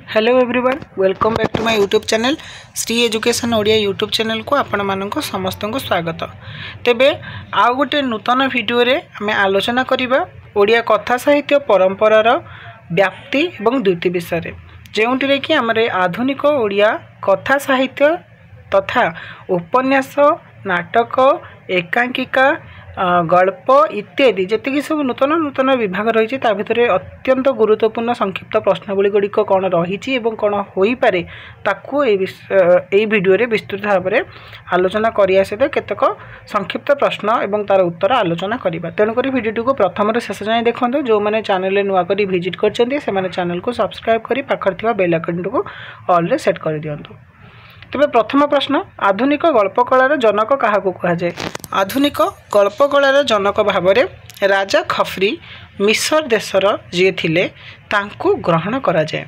Hello everyone welcome back to my YouTube channel Shri education Odia YouTube channel को आपण मानक समस्त को स्वागत। तेबे आउ गोटे नूतन वीडियो रे आम आलोचना करिबा ओडिया कथा साहित्य परंपरार व्याप्ति एवं द्युति विषय जोंटिरे कि आमरे आधुनिक ओडिया कथा साहित्य तथा उपन्यास नाटक एकांकिका गल्प इत्यादि जीक सब नूतन नूतन विभाग रही भितर अत्यंत गुरुत्वपूर्ण संक्षिप्त प्रश्नावली गुड़िक कौन रही कौन हो पारे ताकू वीडियो रे विस्तृत भाव में आलोचना करिया सहित केतक संक्षिप्त प्रश्न एवं तार उत्तर आलोचना करवा। तेणुक वीडियो को प्रथम शेष जाए देखते जो मैंने चैनल नुआ कर विजिट कर चैनल को सब्सक्राइब कर पाखर बेल आइकन को ऑल रे सेट कर दिंतु। तेबे प्रथम प्रश्न आधुनिक गल्पकलार जनक क्या कहुए? आधुनिक गल्पकलार जनक भाव में राजा खफ्री मिसर देशर जी थिले तांकु ग्रहण करा जाए।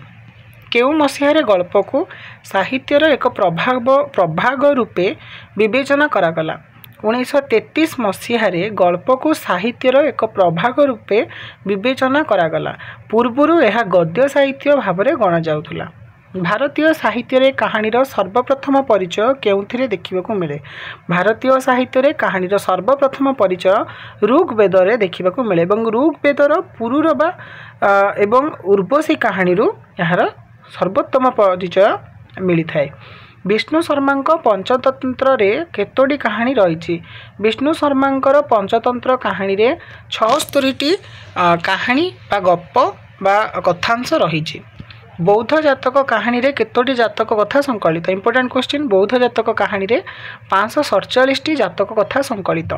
केउ मसीहारे गल्प को साहित्यर एक प्रभाग रूपे विवेचना करागला। 1933 मसीहारे गल्प को साहित्यर एक प्रभाग रूपे विवेचना करागला। पूर्वरु यह गद्य साहित्य भाव में गणा जाउथुला। भारतीय साहित्य कहानीर सर्वप्रथम परिचय केउथिरे देखिबाकू मिले? भारतीय साहित्य कहानीर सर्वप्रथम परिचय ऋग्वेद देखिबाकू मिले एवं ऋग्वेदर पुरुरबा एवं उर्वशी कहानी यार सर्वोत्तम परिचय मिली थाए। विष्णु शर्मा पंचतंत्र रे केतोटी कहानी रही? विष्णु शर्मा पंचतंत्र कहानी रे 76टी कहानी बा गप बा कथांश रही। बौद्ध जातक कहानी रे केतोटी जातक कथा संकलित? Important question. बौद्ध जातक कहानी रे 547टी जातक कथा संकलित।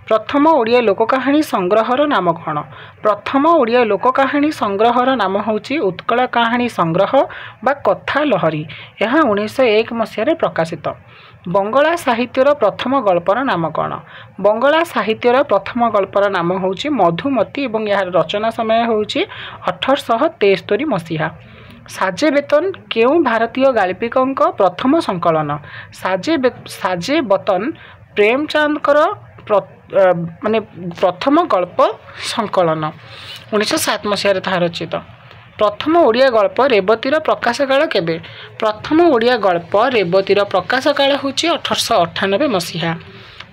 प्रथम ओडिया लोक कहानी संग्रहर नाम कौन? प्रथम ओडिया लोक कहानी संग्रहर नाम होची उत्कल कहानी संग्रह बा कथा लहरी। यह 1901 मसीह प्रकाशित। बंगला साहित्यर प्रथम गल्पर नाम कौन? बंगला साहित्यर प्रथम गल्पर नाम होची मधुमती एवं यार रचना समय होची 1873 मसीहा। साजे बेतन केउ भारतीय गाल्पिकों प्रथम संकलन? साजे बतन प्रेमचंद माने प्रथम गल्प संकलन 1907 मसीह ताहा रचित। प्रथम ओडिया गल्प रेवतीर प्रकाश काल केबे? प्रथम ओडिया गल्प रेवतीर प्रकाश काल होची 1898 मसीहा।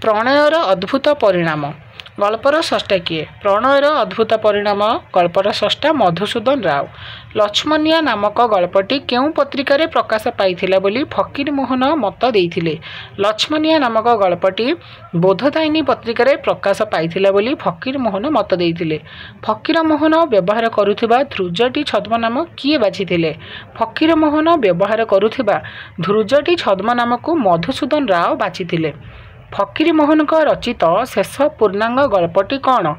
प्रणयर अद्भुत परिणाम गल्पर स्रष्टा किए? प्रणयर अद्भुत परिणाम गल्पर स्रष्टा मधुसूदन राव। लक्ष्मणिया नामक गल्पटी केउ पत्रिकार प्रकाश पाइथिला बोली फकीर मोहन मत देइथिले? लक्ष्मणिया नामक गल्पटी बोधदायिनी पत्रिकार प्रकाश पाइथिला बोली फकीर मोहन मत देइथिले। फकीर मोहन व्यवहार करुथिबा ध्रुजटी छद्म नाम किए बाछिथिले? फकीर मोहन व्यवहार करुथिबा ध्रुजटी छद्म नाम को मधुसूदन राव बाछिथिले। फकीर मोहन रचित शेष पूर्णांग गल्पटी कौन?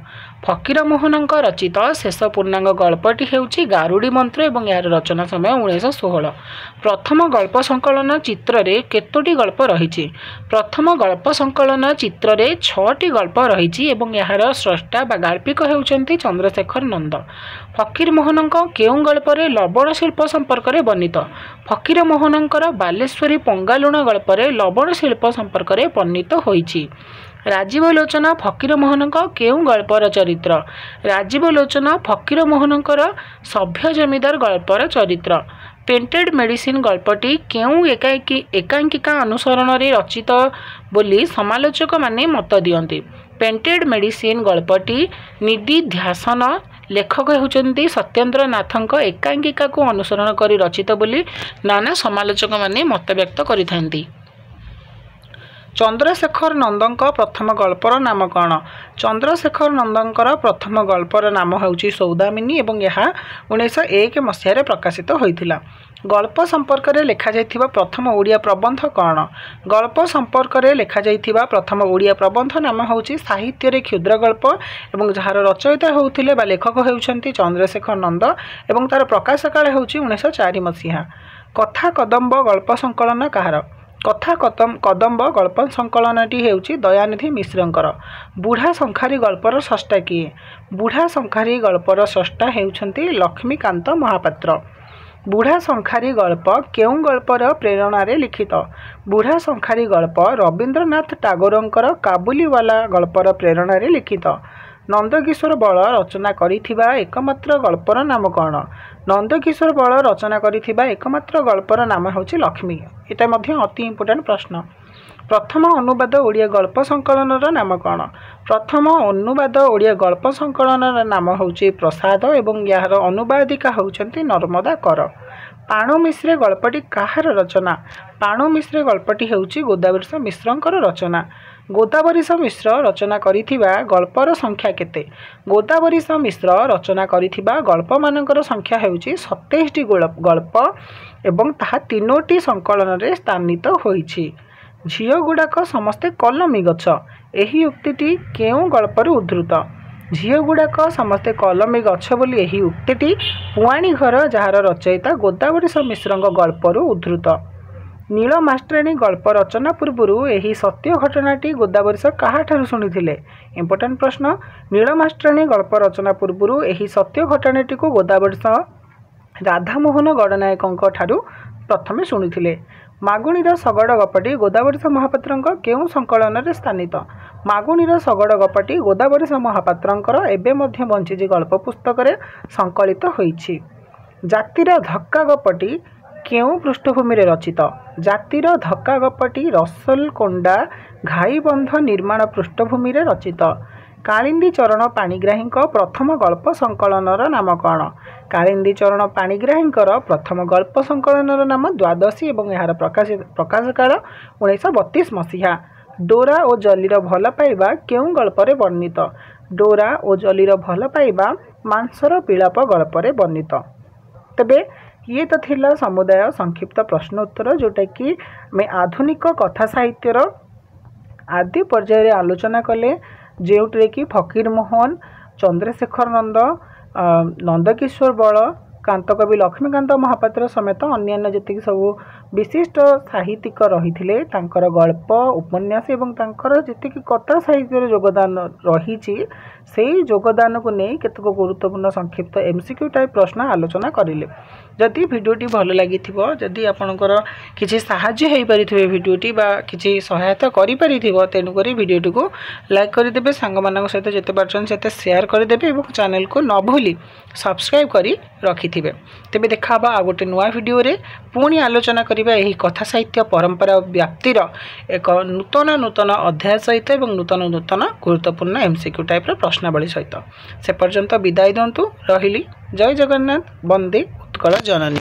फकीर मोहन रचित शेष पूर्णांग गल्पटी हेउची गारुड़ी मंत्र एवं यार रचना समय 1916। प्रथम गल्प संकलन चित्र रे केतोटी गल्प रही? प्रथम गल्प संकलन चित्र रे 6टी गल्प रही एवं यार स्रष्टा बा गाल्पिक हेउचंती चंद्रशेखर नंद। फकीर मोहन केउ गल्परे लवण शिल्प संपर्क रे वर्णित? फकीर मोहन बालेश्वरी पंगालुण गल्परे लवण शिल्प संपर्क रे वर्णित होईची। राजीव लोचन फकीर मोहन केउ गल्पर चरित्र? राजीव लोचन फकीर मोहन सभ्य जमीदार गल्पर चरित्र। पेंटेड मेडिसिन गल्पटी केउ एकांकिका अनुसरण रे रचित बोली समालोचक माने मत दियंती? पेंटेड मेडिसिन गल्पटी निदिध्यासन लेखक होउचंती सत्येंद्र नाथक एकांकिका को अनुसरण करी रचित बोली नाना समालोचक माने मत व्यक्त करिथांती। चंद्रशेखर नंदक प्रथम गल्पर नाम कौन? चंद्रशेखर नंदकर प्रथम गल्पर नाम होउची सौदामिनी एवं यह 1901 मसीह प्रकाशित होइथिला। गल्प संपर्क में लेखा जाइथिबा प्रथम ओडिया प्रबंध कौन? गल्प संपर्क में लेखा जाइथिबा प्रथम ओडिया प्रबंध नाम होउची साहित्य रे क्षुद्र गल्प एवं जार रचयिता होउथिले बा लेखक हेउचंती चंद्रशेखर नंद एवं तार प्रकाश काल होउची 1904 मसीहा। कथा कदम्ब गल्प संकलन कहार? कथा कदम्ब गल्प संकलनटी हेउची दयानिधि मिश्रंकर। बुढ़ा शंखारी गल्पर स्रष्टा किए? बुढ़ा शंखारी गल्पर स्रष्टा हेउचंती लक्ष्मीकांत महापात्र। बुढ़ा शंखारी गल्प केउ गल्पर प्रेरणा रे लिखित? बुढ़ा शंखारी गल्प रवींद्रनाथ टागोरंकर काबुलीवाला गल्पर प्रेरणा रे लिखित। नंदकिशोर बल रचना करिथिबा एकमात्र गल्पर नाम कौन? नंदकिशोर बल रचना करिथिबा एकमात्र गल्पर नाम होछि लक्ष्मी। एटा मध्य अति इम्पोर्टेंट प्रश्न। प्रथम अनुवाद ओडिया गल्प संकलनर नाम कौन? प्रथम अनुवाद ओडिया गल्प संकलनर नाम होछि प्रसाद एवं यार अनुवादिका होउछन्ति नर्मदा कर। पाणु मिश्र गल्पटी काहार रचना? पाणु मिश्र गल्पटी होउछि गोदावरीश मिश्रंकर रचना। गोदावरीश मिश्र रचना करिथिबा गल्पर संख्या केते? गोदावरीश मिश्र रचना करिथिबा गल्प मानकर संख्या होउछि 27टी गल्प एवं ताहा 3टी संकलन रे स्थानित होइछि। झियो गुड़ाक समस्ते कलमी गछ एही उक्तिटी केउ गल्पर उद्धृत? झियो गुड़ाक समस्ते कलमी गछ बोली एही उक्तिटी पुआणी घर जार रचयिता गोदावरीश मिश्रंग गल्पर उद्धृत। नील मास्टराणी गल्प रचना पूर्व एही सत्य घटनाटी गोदावरीश काहाठारु शुणिथिले? इंपोर्टेंट प्रश्न। नील मास्टराणी गल्प रचना पूर्व एही सत्य घटनाटी को गोदावरीश राधामोहन गणनायकंक ठारु प्रथमे शुणिथिले। मागुणीर शगड़ गपटी गोदावरीश महापात्रंक केउ संकलन रे स्थानित? मागुणीर शगड़ गपटी गोदावरीश महापात्रंकर एबे मध्य बंचिजी गल्प पुस्तक रे संकलित होईछि। जातिर धक्का गपटी केउ पृष्ठभूमि रे रचित? जातिर धक्का गपटी रसलकोंडा घाईबंध निर्माण पृष्ठभूमि रे रचित। कालिंदी चरण पाणिग्राही प्रथम गल्प संकलनर नाम कौन? कालिंदी चरण पाणिग्राही प्रथम गल्प संकलनर नाम द्वादशी एवं यार प्रकाश काल 1932 मसीहा। डोरा और जलीर भल पाइबा केउ गल्परे वर्णित? डोरा और जलीर भल पाइबा मांसर विलाप गल्परे वर्णित। तबे ये तो थिला समुदाय संक्षिप्त प्रश्न उत्तर जोटा कि मैं आधुनिक कथा साहित्यर आदि पर्यायर आलोचना कले जोटे कि फकीर मोहन, चंद्रशेखर नंद, नंदकिशोर बल, कांतकवि लक्ष्मीकांत महापात्र समेत अन्यान्य जति सब विशिष्ट साहित्यिक रही गल्प उपन्यास एवं जी कथा साहित्य योगदान रही से योगदान को नहीं केतक गुरुत्वपूर्ण संक्षिप्त एमसीक्यू टाइप प्रश्न आलोचना करें। जदि भिडियोटी भल लगी जदि आपणकर किसी साहाय्य हो पारे भिडियोटी बा किसी सहायता कर तेणुक भिडियोटी को लाइक करदे, सांग मान सहित जिते पार्छन से शेयर करदे और चैनल को न भूली सब्सक्राइब करी रखिथिबे। तेबे देखा आ गोटे नुआ भिडियो रे पुणी आलोचना करिबा एही कथा साहित्य परंपरा व्याप्तिर एक नूतन अध्याय सहित एवं नूतन गुरुत्वपूर्ण एमसीक्यू टाइप प्रश्नावली सहित। से पर्यंत विदाय दंतु रहिली। जय जगन्नाथ। वंदे उत्कल जननी।